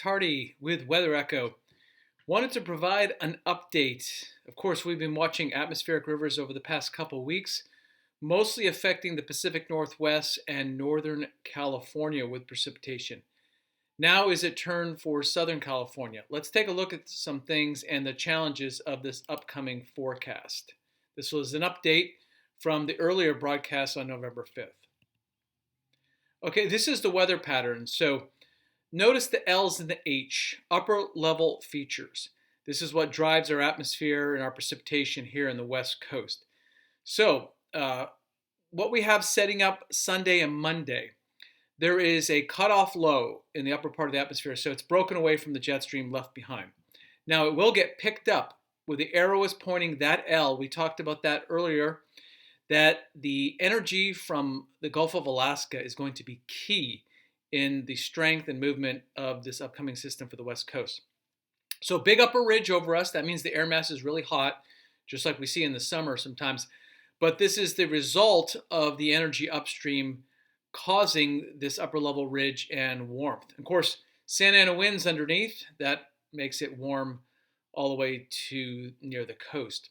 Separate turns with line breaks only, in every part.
Tardy with Weather Echo. Wanted to provide an update. Of course, we've been watching atmospheric rivers over the past couple weeks, mostly affecting the Pacific Northwest and Northern California with precipitation. Now is it turn for Southern California. Let's take a look at some things and the challenges of this upcoming forecast. This was an update from the earlier broadcast on November 5th. Okay, this is the weather pattern. So notice the L's and the H, upper level features. This is what drives our atmosphere and our precipitation here in the West Coast. So what we have setting up Sunday and Monday, there is a cutoff low in the upper part of the atmosphere. So it's broken away from the jet stream left behind. Now it will get picked up where the arrow is pointing that L. We talked about that earlier, that the energy from the Gulf of Alaska is going to be key in the strength and movement of this upcoming system for the West Coast. So big upper ridge over us, that means the air mass is really hot, just like we see in the summer sometimes. But this is the result of the energy upstream causing this upper level ridge and warmth. Of course, Santa Ana winds underneath, that makes it warm all the way to near the coast.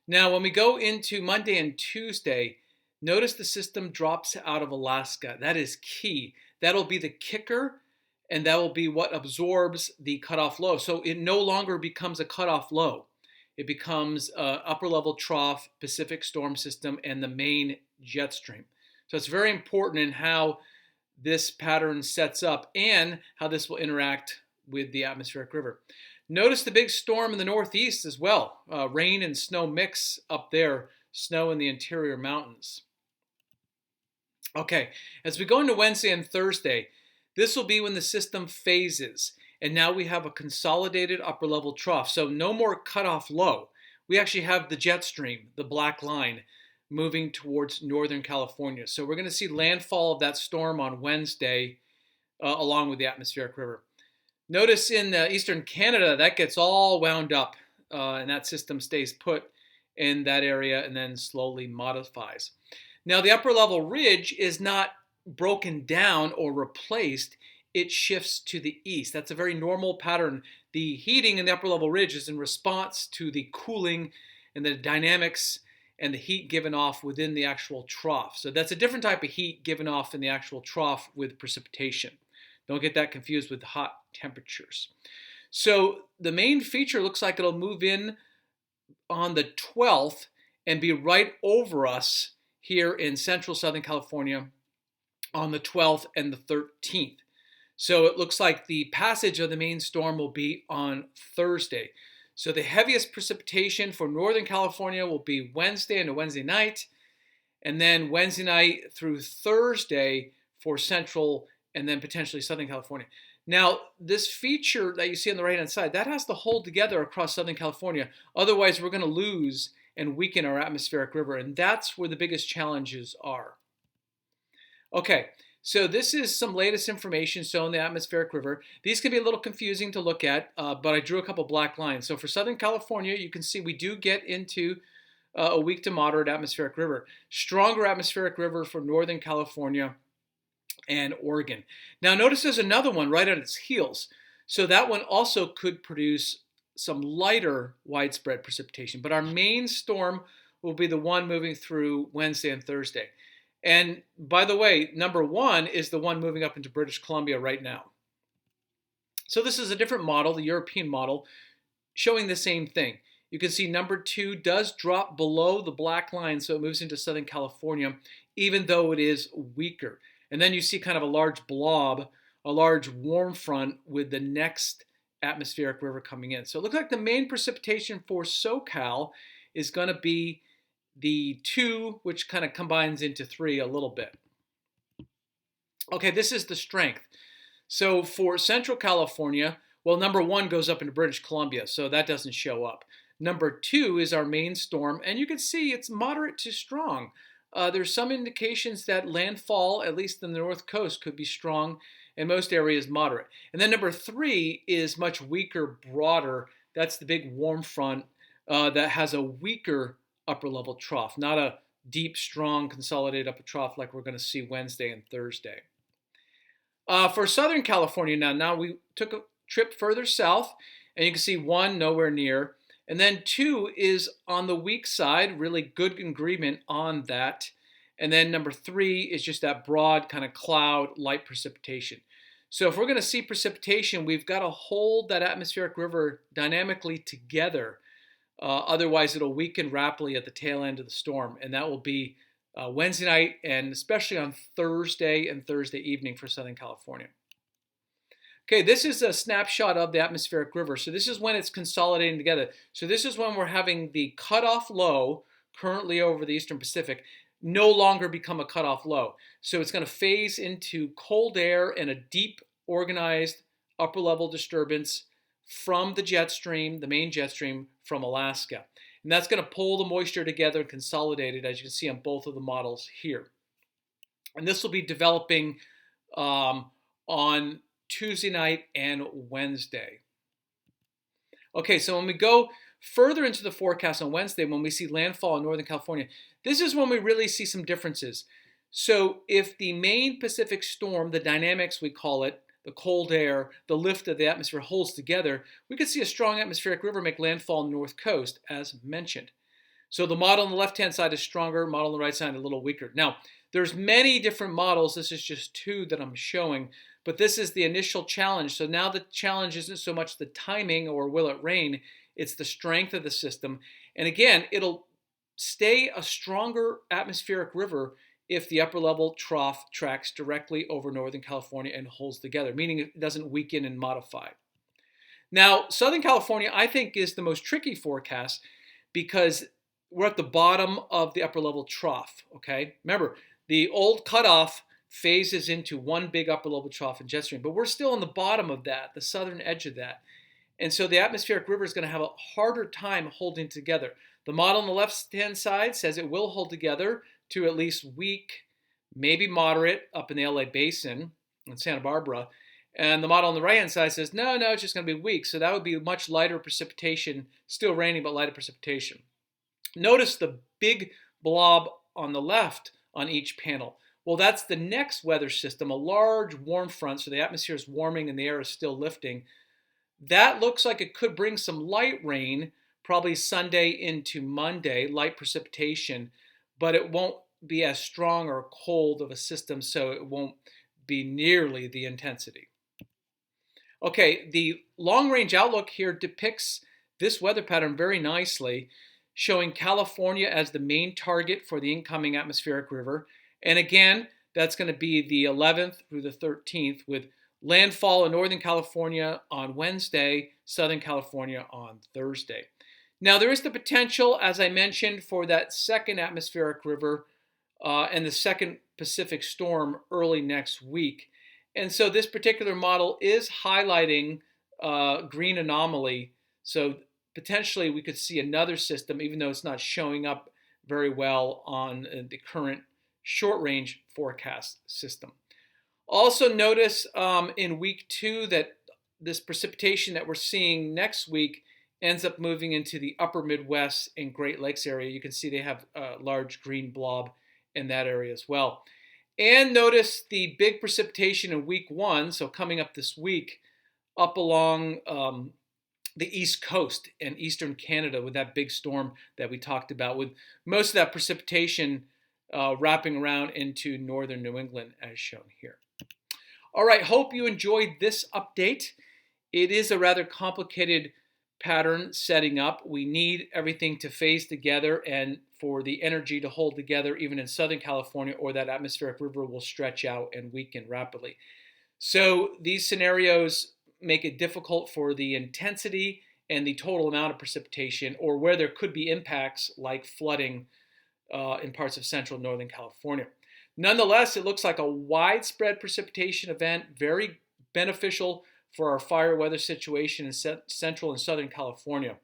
Now, when we go into Monday and Tuesday, notice the system drops out of Alaska. That is key. That'll be the kicker, and that will be what absorbs the cutoff low. So it no longer becomes a cutoff low. It becomes an upper level trough, Pacific storm system, and the main jet stream. So it's very important in how this pattern sets up and how this will interact with the atmospheric river. Notice the big storm in the northeast as well. Rain and snow mix up there, snow in the interior mountains. Okay, as we go into Wednesday and Thursday, this will be when the system phases. And now we have a consolidated upper level trough. So no more cutoff low. We actually have the jet stream, the black line, moving towards Northern California. So we're going to see landfall of that storm on Wednesday along with the atmospheric river. Notice in eastern Canada, that gets all wound up and that system stays put in that area and then slowly modifies. Now, the upper level ridge is not broken down or replaced. It shifts to the east. That's a very normal pattern. The heating in the upper level ridge is in response to the cooling and the dynamics and the heat given off within the actual trough. So that's a different type of heat given off in the actual trough with precipitation. Don't get that confused with hot temperatures. So the main feature looks like it'll move in on the 12th and be right over us here in central Southern California on the 12th and the 13th. So it looks like the passage of the main storm will be on Thursday. So the heaviest precipitation for Northern California will be Wednesday and a Wednesday night, and then Wednesday night through Thursday for central and then potentially Southern California. Now, this feature that you see on the right-hand side, that has to hold together across Southern California. Otherwise, we're going to lose and weaken our atmospheric river, and that's where the biggest challenges are. Okay, so this is some latest information showing the atmospheric river. These can be a little confusing to look at, but I drew a couple black lines. So for Southern California, you can see we do get into a weak to moderate atmospheric river. Stronger atmospheric river for Northern California and Oregon. Now notice there's another one right on its heels. So that one also could produce some lighter widespread precipitation. But our main storm will be the one moving through Wednesday and Thursday. And by the way, number one is the one moving up into British Columbia right now. So this is a different model, the European model, showing the same thing. You can see number two does drop below the black line, so it moves into Southern California, even though it is weaker. And then you see kind of a large blob, a large warm front with the next atmospheric river coming in. So it looks like the main precipitation for SoCal is going to be the 2, which kind of combines into 3 a little bit. Okay, this is the strength. So for Central California, well, number 1 goes up into British Columbia, so that doesn't show up. Number 2 is our main storm, and you can see it's moderate to strong. There's some indications that landfall, at least in the north coast, could be strong, and most areas moderate. And then number 3 is much weaker, broader. That's the big warm front that has a weaker upper level trough, not a deep, strong, consolidated upper trough like we're going to see Wednesday and Thursday. For Southern California now we took a trip further south, and you can see 1 nowhere near. And then 2 is on the weak side, really good agreement on that. And then number 3 is just that broad kind of cloud, light precipitation. So if we're going to see precipitation, we've got to hold that atmospheric river dynamically together. Otherwise, it'll weaken rapidly at the tail end of the storm. And that will be Wednesday night and especially on Thursday and Thursday evening for Southern California. Okay, this is a snapshot of the atmospheric river. So this is when it's consolidating together. So this is when we're having the cutoff low currently over the Eastern Pacific no longer become a cutoff low. So it's going to phase into cold air and a deep organized upper level disturbance from the jet stream, the main jet stream from Alaska. And that's going to pull the moisture together and consolidate it, as you can see on both of the models here. And this will be developing on Tuesday night and Wednesday. Okay, so when we go further into the forecast on Wednesday, when we see landfall in Northern California, this is when we really see some differences. So if the main Pacific storm, the dynamics we call it, the cold air, the lift of the atmosphere holds together, we could see a strong atmospheric river make landfall on the north coast, as mentioned. So the model on the left-hand side is stronger, model on the right side a little weaker. Now, there's many different models. This is just 2 that I'm showing, but this is the initial challenge. So now the challenge isn't so much the timing or will it rain, it's the strength of the system. And again, it'll stay a stronger atmospheric river if the upper level trough tracks directly over Northern California and holds together, meaning it doesn't weaken and modify. Now, Southern California, I think, is the most tricky forecast because we're at the bottom of the upper level trough, okay? Remember, the old cutoff phases into one big upper level trough and jet stream, but we're still on the bottom of that, the southern edge of that. And so the atmospheric river is going to have a harder time holding together. The model on the left-hand side says it will hold together to at least weak, maybe moderate up in the LA basin in Santa Barbara. And the model on the right-hand side says, no, it's just going to be weak. So that would be much lighter precipitation, still raining, but lighter precipitation. Notice the big blob on the left on each panel. Well, that's the next weather system, a large warm front. So the atmosphere is warming and the air is still lifting. That looks like it could bring some light rain, probably Sunday into Monday, light precipitation, but it won't be as strong or cold of a system, so it won't be nearly the intensity. Okay, the long-range outlook here depicts this weather pattern very nicely, showing California as the main target for the incoming atmospheric river. And again, that's going to be the 11th through the 13th with landfall in Northern California on Wednesday, Southern California on Thursday. Now, there is the potential, as I mentioned, for that second atmospheric river and the second Pacific storm early next week. And so this particular model is highlighting green anomaly. So potentially we could see another system, even though it's not showing up very well on the current short-range forecast system. Also notice in week 2 that this precipitation that we're seeing next week ends up moving into the upper Midwest and Great Lakes area. You can see they have a large green blob in that area as well. And notice the big precipitation in week 1, so coming up this week, up along the East Coast and Eastern Canada with that big storm that we talked about, with most of that precipitation wrapping around into northern New England as shown here. All right, hope you enjoyed this update. It is a rather complicated pattern setting up. We need everything to phase together and for the energy to hold together even in Southern California, or that atmospheric river will stretch out and weaken rapidly. So these scenarios make it difficult for the intensity and the total amount of precipitation, or where there could be impacts like flooding in parts of central Northern California. Nonetheless, it looks like a widespread precipitation event, very beneficial for our fire weather situation in central and Southern California.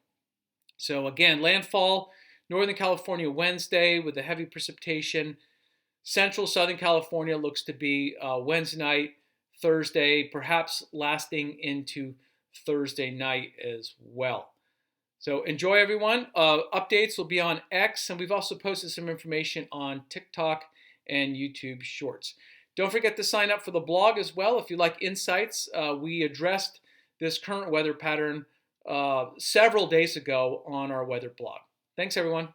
So again, landfall, Northern California Wednesday with the heavy precipitation. Central Southern California looks to be Wednesday night, Thursday, perhaps lasting into Thursday night as well. So enjoy, everyone. Updates will be on X, and we've also posted some information on TikTok and YouTube Shorts. Don't forget to sign up for the blog as well if you like insights. We addressed this current weather pattern several days ago on our weather blog. Thanks, everyone.